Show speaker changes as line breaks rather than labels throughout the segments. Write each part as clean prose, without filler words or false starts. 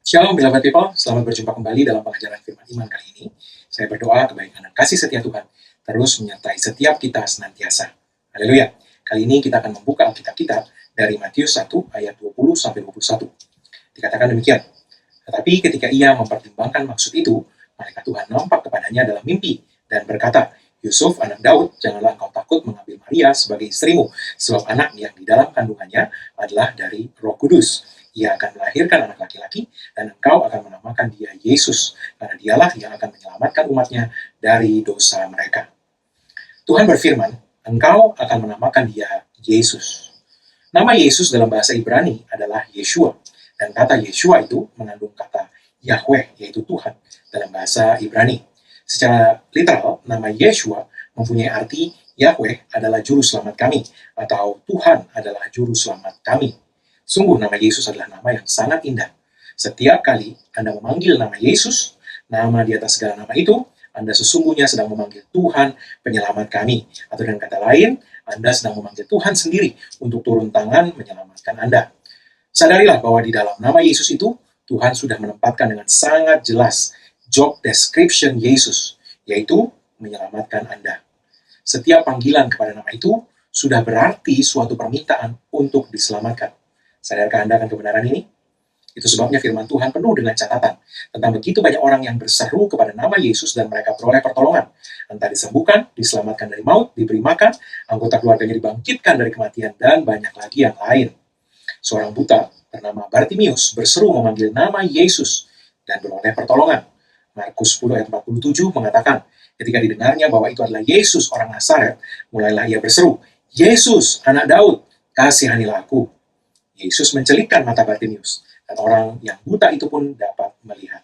Shalom beloved people, selamat berjumpa kembali dalam pengajaran firman iman kali ini. Saya berdoa kebaikan dan kasih setia Tuhan terus menyertai setiap kita senantiasa. Haleluya. Kali ini kita akan membuka Alkitab kita dari Matius 1 ayat 20-21. Dikatakan demikian. Tetapi ketika ia mempertimbangkan maksud itu, malaikat Tuhan nampak kepadanya dalam mimpi dan berkata, Yusuf, anak Daud, janganlah engkau takut mengambil Maria sebagai istrimu, sebab anak yang di dalam kandungannya adalah dari Roh Kudus. Ia akan melahirkan anak laki-laki, dan engkau akan menamakan dia Yesus, karena dialah yang akan menyelamatkan umatnya dari dosa mereka. Tuhan berfirman, engkau akan menamakan dia Yesus. Nama Yesus dalam bahasa Ibrani adalah Yeshua, dan kata Yeshua itu mengandung kata Yahweh, yaitu Tuhan, dalam bahasa Ibrani. Secara literal, nama Yeshua mempunyai arti Yahweh adalah juru selamat kami, atau Tuhan adalah juru selamat kami. Sungguh nama Yesus adalah nama yang sangat indah. Setiap kali Anda memanggil nama Yesus, nama di atas segala nama itu, Anda sesungguhnya sedang memanggil Tuhan penyelamat kami. Atau dengan kata lain, Anda sedang memanggil Tuhan sendiri untuk turun tangan menyelamatkan Anda. Sadarilah bahwa di dalam nama Yesus itu, Tuhan sudah menempatkan dengan sangat jelas job description Yesus, yaitu menyelamatkan Anda. Setiap panggilan kepada nama itu sudah berarti suatu permintaan untuk diselamatkan. Sadarkah Anda akan kebenaran ini? Itu sebabnya firman Tuhan penuh dengan catatan tentang begitu banyak orang yang berseru kepada nama Yesus dan mereka peroleh pertolongan. Entah disembuhkan, diselamatkan dari maut, diberi makan, anggota keluarganya dibangkitkan dari kematian, dan banyak lagi yang lain. Seorang buta bernama Bartimius berseru memanggil nama Yesus dan beroleh pertolongan. Markus 10 ayat 47 mengatakan, ketika didengarnya bahwa itu adalah Yesus orang Nazaret, mulailah ia berseru, Yesus, anak Daud, kasihanilah aku. Yesus mencelikkan mata Bartimius, dan orang yang buta itu pun dapat melihat.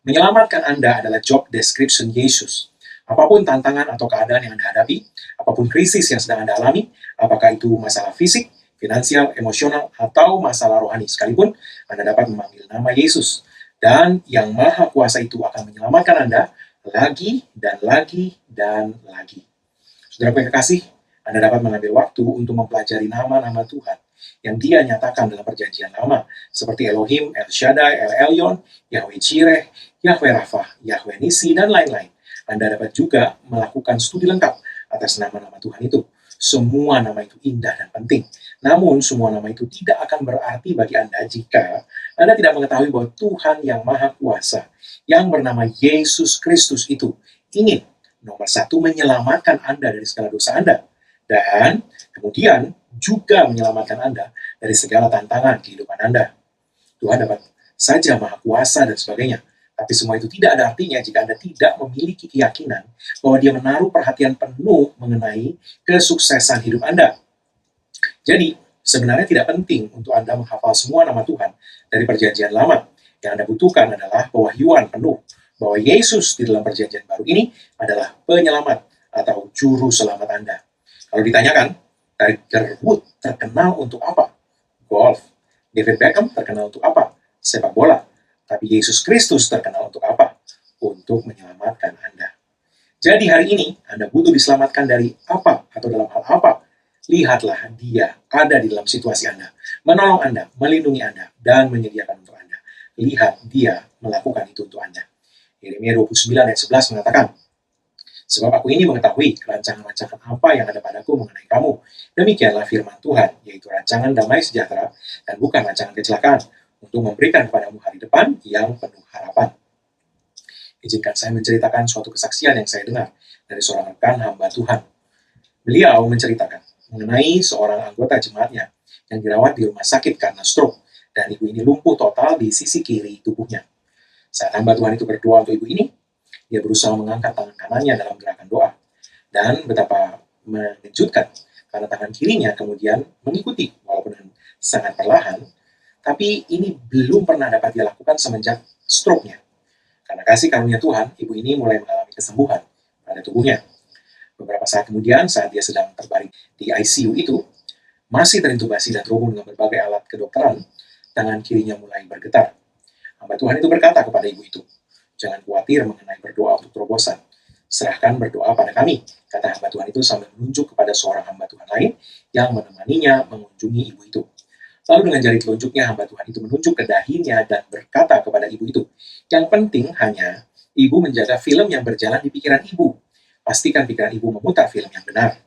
Menyelamatkan Anda adalah job description Yesus. Apapun tantangan atau keadaan yang Anda hadapi, apapun krisis yang sedang Anda alami, apakah itu masalah fisik, finansial, emosional, atau masalah rohani sekalipun, Anda dapat memanggil nama Yesus. Dan yang Maha Kuasa itu akan menyelamatkan Anda lagi dan lagi dan lagi. Saudara yang kekasih, Anda dapat mengambil waktu untuk mempelajari nama-nama Tuhan yang Dia nyatakan dalam perjanjian lama, seperti Elohim, El Shaddai, El Elyon, Yahweh Jireh, Yahweh Rafah, Yahweh Nisi, dan lain-lain. Anda dapat juga melakukan studi lengkap atas nama-nama Tuhan itu. Semua nama itu indah dan penting. Namun, semua nama itu tidak akan berarti bagi Anda jika Anda tidak mengetahui bahwa Tuhan yang Maha Kuasa, yang bernama Yesus Kristus itu, ingin nomor satu menyelamatkan Anda dari segala dosa Anda, dan kemudian juga menyelamatkan Anda dari segala tantangan kehidupan Anda. Tuhan dapat saja Maha Kuasa dan sebagainya, tapi semua itu tidak ada artinya jika Anda tidak memiliki keyakinan bahwa Dia menaruh perhatian penuh mengenai kesuksesan hidup Anda. Jadi, sebenarnya tidak penting untuk Anda menghafal semua nama Tuhan dari perjanjian lama. Yang Anda butuhkan adalah pewahyuan penuh bahwa Yesus di dalam perjanjian baru ini adalah penyelamat atau juru selamat Anda. Kalau ditanyakan, Tiger Woods terkenal untuk apa? Golf. David Beckham terkenal untuk apa? Sepak bola. Tapi Yesus Kristus terkenal untuk apa? Untuk menyelamatkan Anda. Jadi hari ini Anda butuh diselamatkan dari apa atau dalam hal apa? Lihatlah Dia ada di dalam situasi Anda, menolong Anda, melindungi Anda, dan menyediakan untuk Anda. Lihat Dia melakukan itu untuk Anda. Yeremia 29 ayat 11 mengatakan, sebab aku ini mengetahui rancangan-rancangan apa yang ada padaku mengenai kamu. Demikianlah firman Tuhan, yaitu rancangan damai sejahtera dan bukan rancangan kecelakaan, untuk memberikan kepadamu hari depan yang penuh harapan. Izinkan saya menceritakan suatu kesaksian yang saya dengar dari seorang rekan hamba Tuhan. Beliau menceritakan mengenai seorang anggota jemaatnya yang dirawat di rumah sakit karena stroke, dan ibu ini lumpuh total di sisi kiri tubuhnya. Saat hamba Tuhan itu berdoa untuk ibu ini, dia berusaha mengangkat tangan kanannya dalam gerakan doa. Dan betapa mengejutkan, karena tangan kirinya kemudian mengikuti, walaupun sangat perlahan, tapi ini belum pernah dapat dia lakukan semenjak stroke-nya. Karena kasih karunia Tuhan, ibu ini mulai mengalami kesembuhan pada tubuhnya. Beberapa saat kemudian, saat dia sedang terbaring di ICU itu, masih terintubasi dan terhubung dengan berbagai alat kedokteran, tangan kirinya mulai bergetar. Hamba Tuhan itu berkata kepada ibu itu, jangan khawatir mengenai berdoa untuk terobosan. Serahkan berdoa pada kami, kata hamba Tuhan itu sambil menunjuk kepada seorang hamba Tuhan lain yang menemaninya mengunjungi ibu itu. Lalu dengan jari telunjuknya hamba Tuhan itu menunjuk ke dahinya dan berkata kepada ibu itu, "Yang penting hanya ibu menjaga film yang berjalan di pikiran ibu. Pastikan pikiran ibu memutar film yang benar."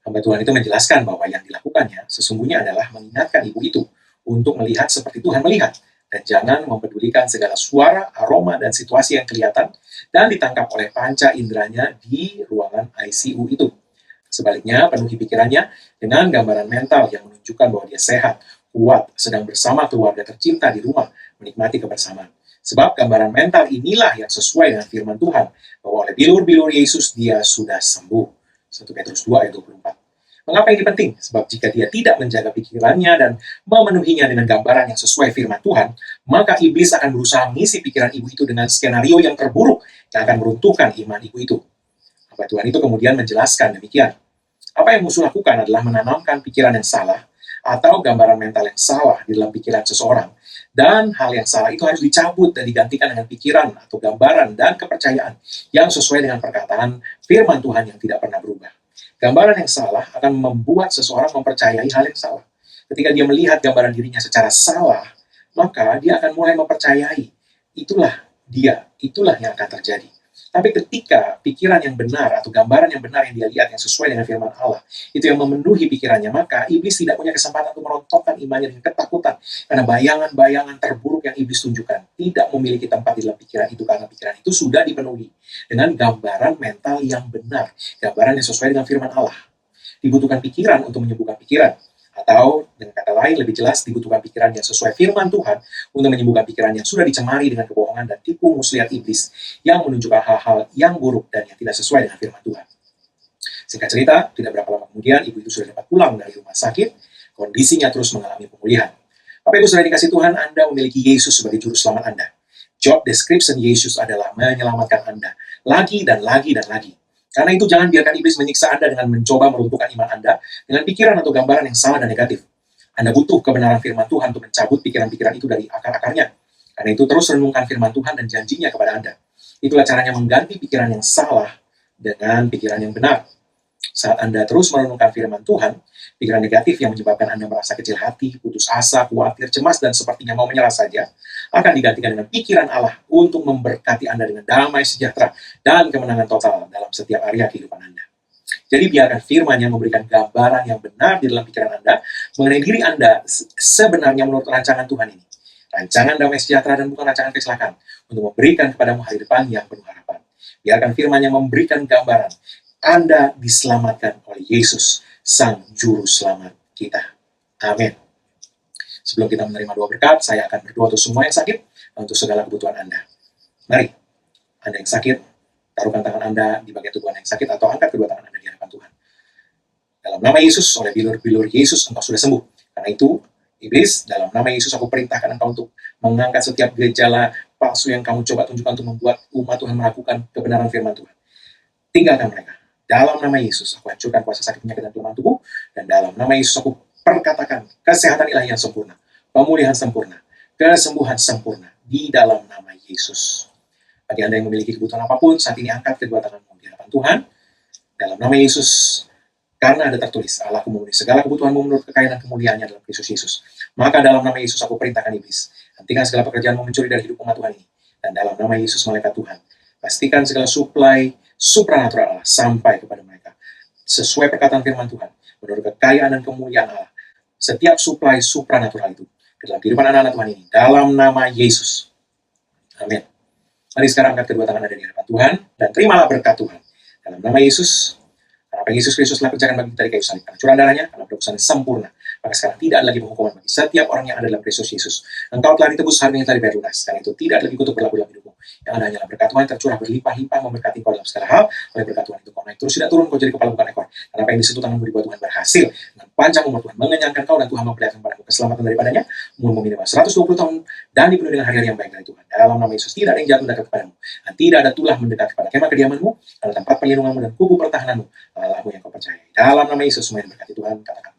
Hamba Tuhan itu menjelaskan bahwa yang dilakukannya sesungguhnya adalah mengingatkan ibu itu untuk melihat seperti Tuhan melihat, dan jangan mempedulikan segala suara, aroma, dan situasi yang kelihatan dan ditangkap oleh panca inderanya di ruangan ICU itu. Sebaliknya, penuhi pikirannya dengan gambaran mental yang menunjukkan bahwa dia sehat, kuat, sedang bersama keluarga tercinta di rumah, menikmati kebersamaan. Sebab gambaran mental inilah yang sesuai dengan firman Tuhan, bahwa oleh bilur-bilur Yesus dia sudah sembuh. 1 Petrus 2 ayat 24. Mengapa ini penting? Sebab jika dia tidak menjaga pikirannya dan memenuhinya dengan gambaran yang sesuai firman Tuhan, maka iblis akan berusaha mengisi pikiran ibu itu dengan skenario yang terburuk yang akan meruntuhkan iman ibu itu. Hamba Tuhan itu kemudian menjelaskan demikian. Apa yang musuh lakukan adalah menanamkan pikiran yang salah atau gambaran mental yang salah di dalam pikiran seseorang. Dan hal yang salah itu harus dicabut dan digantikan dengan pikiran atau gambaran dan kepercayaan yang sesuai dengan perkataan firman Tuhan yang tidak pernah berubah. Gambaran yang salah akan membuat seseorang mempercayai hal yang salah. Ketika dia melihat gambaran dirinya secara salah, maka dia akan mulai mempercayai itulah yang akan terjadi. Tapi ketika pikiran yang benar atau gambaran yang benar yang dia lihat yang sesuai dengan firman Allah, itu yang memenuhi pikirannya, maka iblis tidak punya kesempatan untuk merontokkan imannya dengan ketakutan. Karena bayangan-bayangan terburuk yang iblis tunjukkan tidak memiliki tempat di dalam pikiran itu, karena pikiran itu sudah dipenuhi dengan gambaran mental yang benar, gambaran yang sesuai dengan firman Allah. Dibutuhkan pikiran untuk menyembuhkan pikiran. Atau dengan kata lain lebih jelas, dibutuhkan pikiran yang sesuai firman Tuhan untuk menyembuhkan pikiran yang sudah dicemari dengan kebohongan dan tipu muslihat iblis yang menunjukkan hal-hal yang buruk dan yang tidak sesuai dengan firman Tuhan. Singkat cerita, tidak berapa lama kemudian ibu itu sudah dapat pulang dari rumah sakit, kondisinya terus mengalami pemulihan. Bapak Ibu saudara dikasih Tuhan, Anda memiliki Yesus sebagai juru selamat Anda. Job description Yesus adalah menyelamatkan Anda lagi dan lagi dan lagi. Karena itu jangan biarkan iblis menyiksa Anda dengan mencoba meruntuhkan iman Anda dengan pikiran atau gambaran yang salah dan negatif. Anda butuh kebenaran firman Tuhan untuk mencabut pikiran-pikiran itu dari akar-akarnya. Karena itu terus renungkan firman Tuhan dan janjinya kepada Anda. Itulah caranya mengganti pikiran yang salah dengan pikiran yang benar. Saat Anda terus merenungkan firman Tuhan, pikiran negatif yang menyebabkan Anda merasa kecil hati, putus asa, khawatir, cemas, dan sepertinya mau menyerah saja, akan digantikan dengan pikiran Allah untuk memberkati Anda dengan damai sejahtera dan kemenangan total dalam setiap area kehidupan Anda. Jadi biarkan firman-Nya memberikan gambaran yang benar di dalam pikiran Anda mengenai diri Anda sebenarnya menurut rancangan Tuhan ini. Rancangan damai sejahtera dan bukan rancangan kecelakaan, untuk memberikan kepadamu hari depan yang penuh harapan. Biarkan firman-Nya memberikan gambaran Anda diselamatkan oleh Yesus, Sang Juru Selamat kita. Amin. Sebelum kita menerima doa berkat, saya akan berdoa untuk semua yang sakit, untuk segala kebutuhan Anda. Mari, Anda yang sakit, taruhkan tangan Anda di bagian tubuh Anda yang sakit, atau angkat kedua tangan Anda di hadapan Tuhan. Dalam nama Yesus, oleh bilur-bilur Yesus, engkau sudah sembuh. Karena itu, iblis, dalam nama Yesus aku perintahkan engkau untuk mengangkat setiap gejala palsu yang kamu coba tunjukkan untuk membuat umat Tuhan melakukan kebenaran firman Tuhan. Tinggalkan mereka. Dalam nama Yesus, aku hancurkan kuasa sakit penyakit dan kelemahan tubuh, dan dalam nama Yesus aku perkatakan kesehatan ilahi yang sempurna, pemulihan sempurna, kesembuhan sempurna di dalam nama Yesus. Bagi Anda yang memiliki kebutuhan apapun, saat ini angkat kedua tanganmu di hadapan Tuhan. Dalam nama Yesus, karena ada tertulis, Allah memenuhi segala kebutuhanmu menurut kekayaan dan kemuliaannya dalam Kristus Yesus. Maka dalam nama Yesus aku perintahkan iblis, hentikan segala pekerjaanmu mencuri dari hidup umat Tuhan ini. Dan dalam nama Yesus malaikat Tuhan, pastikan segala supply supranatural Allah sampai kepada mereka. Sesuai perkataan firman Tuhan, menurut kekayaan dan kemuliaan Allah, setiap supply supranatural itu ke dalam kehidupan anak-anak Tuhan ini, dalam nama Yesus. Amin. Mari sekarang angkat kedua tangan Anda di hadapan Tuhan, dan terimalah berkat Tuhan. Dalam nama Yesus, karena Yesus Kristus telah kerjakan bagi kita di kayu salib, karena curahan darahnya, karena penebusan sempurna, maka sekarang tidak ada lagi penghukuman bagi setiap orang yang ada dalam Kristus Yesus. Engkau telah ditebus, harganya telah dibayar lunas, karena itu tidak lagi kutuk berlaku dalam hidupmu. Yang ada hanyalah berkat Tuhan tercurah berlimpah-limpah memberkati kau dalam segala hal. Oleh berkat Tuhan itu kau naik terus tidak turun, kau jadi kepala bukan ekor. Dan apa yang disentuh tanganmu dibuat Tuhan berhasil. Dengan panjang umur Tuhan mengenyangkan kau, dan Tuhan memperlihatkan padamu keselamatan daripadanya. Umurmu minimal 120 tahun dan dipenuhi dengan hari-hari yang baik dari Tuhan. Dalam nama Yesus tidak ada yang jatuh mendekat kepadamu, dan tidak ada tulah mendekat kepada kemah kediamanmu, karena tempat perlindunganmu dan kubu pertahananmu Allahmu yang kau percaya. Dalam nama Yesus semua yang berkati Tuhan katakan